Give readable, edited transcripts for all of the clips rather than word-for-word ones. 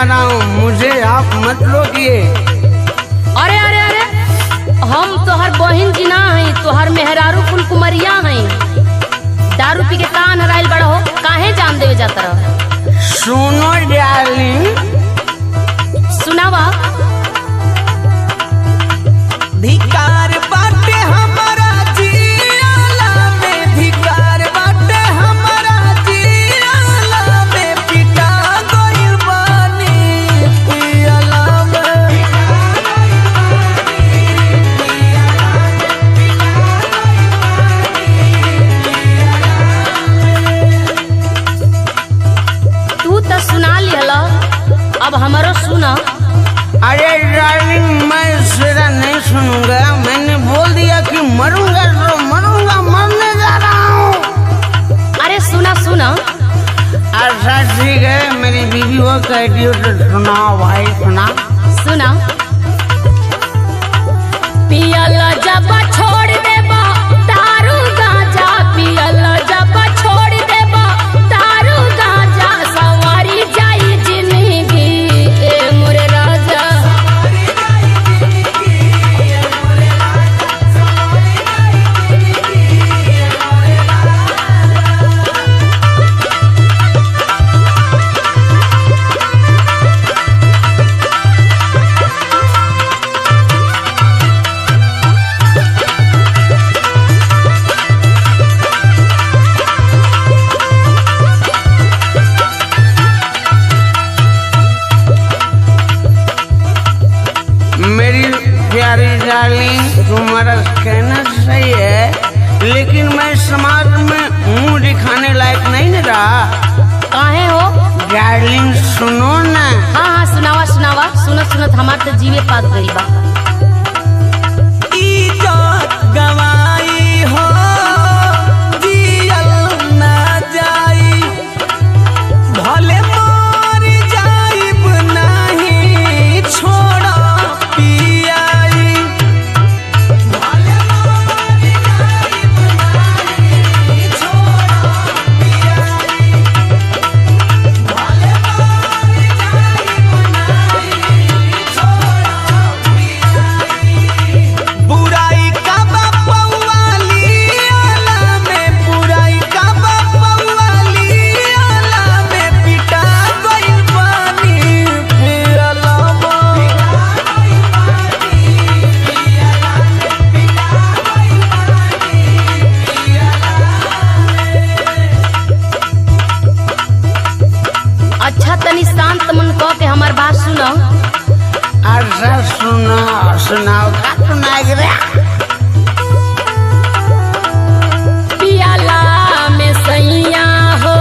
जा रहा हूँ, मुझे आप मत रोकिए। अरे अरे अरे, हम तोहर बहन जी ना हई, तोहर मेहरारू कुल कुमरिया हई। दारू पी के कान हराइल बड़ा हो, काहे जान देवे जाता रह? सुनो डार्लिंग, सुनावा। धिकार बाटे हमारा जियाला में, धिकार बाटे हमारा जियाला में, पिटा गइल बानी पियाला में। तू तो सुना लिहला, अब हमारो सुना। अरे डार्लिंग, मैं तेरा नहीं सुनूंगा। मैंने बोल दिया कि मरूंगा तो मरूंगा, मरने जा रहा हूँ। अरे सुना सुना। अच्छा ठीक है, मेरी बीवी वो कहती हो तो सुनाओ भाई, सुना। सुना। पियला जब छोड़ देबा दारू गांजा, पियला जब छोड़ देबा दारू गांजा, सवारी जाई जिंदगी ए मोरे राजा। मेरी प्यारी डार्लिंग, तुम्हारा कहना सही है, लेकिन मैं समाज में मुंह दिखाने लायक नहीं न रहा। काहे हो? डार्लिंग सुनो ना। हाँ हाँ सुनावा सुनावा। सुनत सुनत हमार तो जीवे पाक गइल बा। इज्जत गवाई हो, जियल ना जाई, भले मर जाइब नहीं छोड़ा पियाई। भले मर जाइब नहीं छोड़ा पियाई, भले मर जाइब नहीं छोड़ा पियाई। बुराई का बापवाली आला में, बुराई का बापवाली आला में, पिटा गइल बानी पियाला में। अच्छा तनी शांत मन कह के हमार बात सुनो। अच्छा सुनाओ सुनाओ, का सुनाएगी रे? पियाला में सैया हो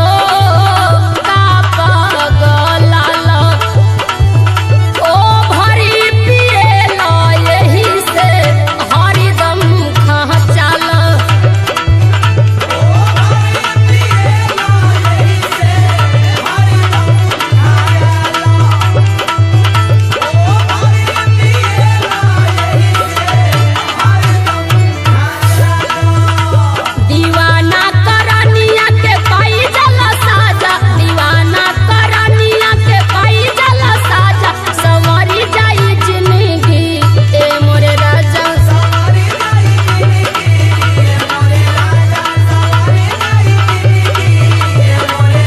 का पगलाल, ओ भरी पिएला यही से हरदम खचाल। दीवाना करनिया के पाई जला साजा, दीवाना करनिया के पाई जला साजा, सवारी जाई जिंदगी ए मोरे राजा। सवारी जाई जिंदगी ए मोरे राजा, सवारी जाई जिंदगी ए मोरे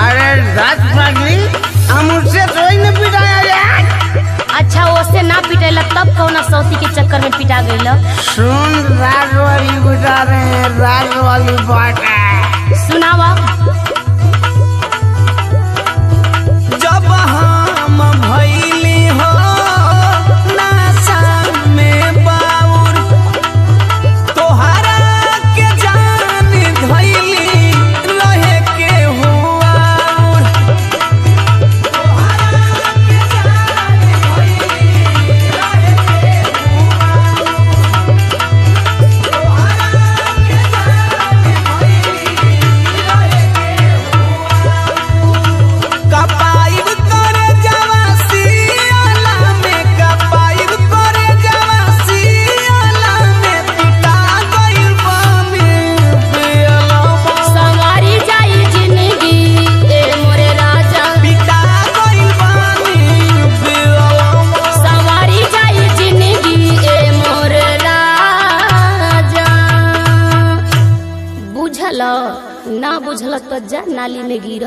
अरे रात पागली, हम उससे थोड़ी न पिटाया जाए। अच्छा ओसे ना पिटेला तब कौना सौती के चक्कर में पिटा गइल? सुन, रात वाली गुजार रहे हैं, रात वाली बात है। सुनावा। जब हम भइली हो नशा में बाउर, तोहरा के जान धइली रहे के हुआ। तोहरा के जान धइली रहे के ना बुझल तो जा नाली में गिर।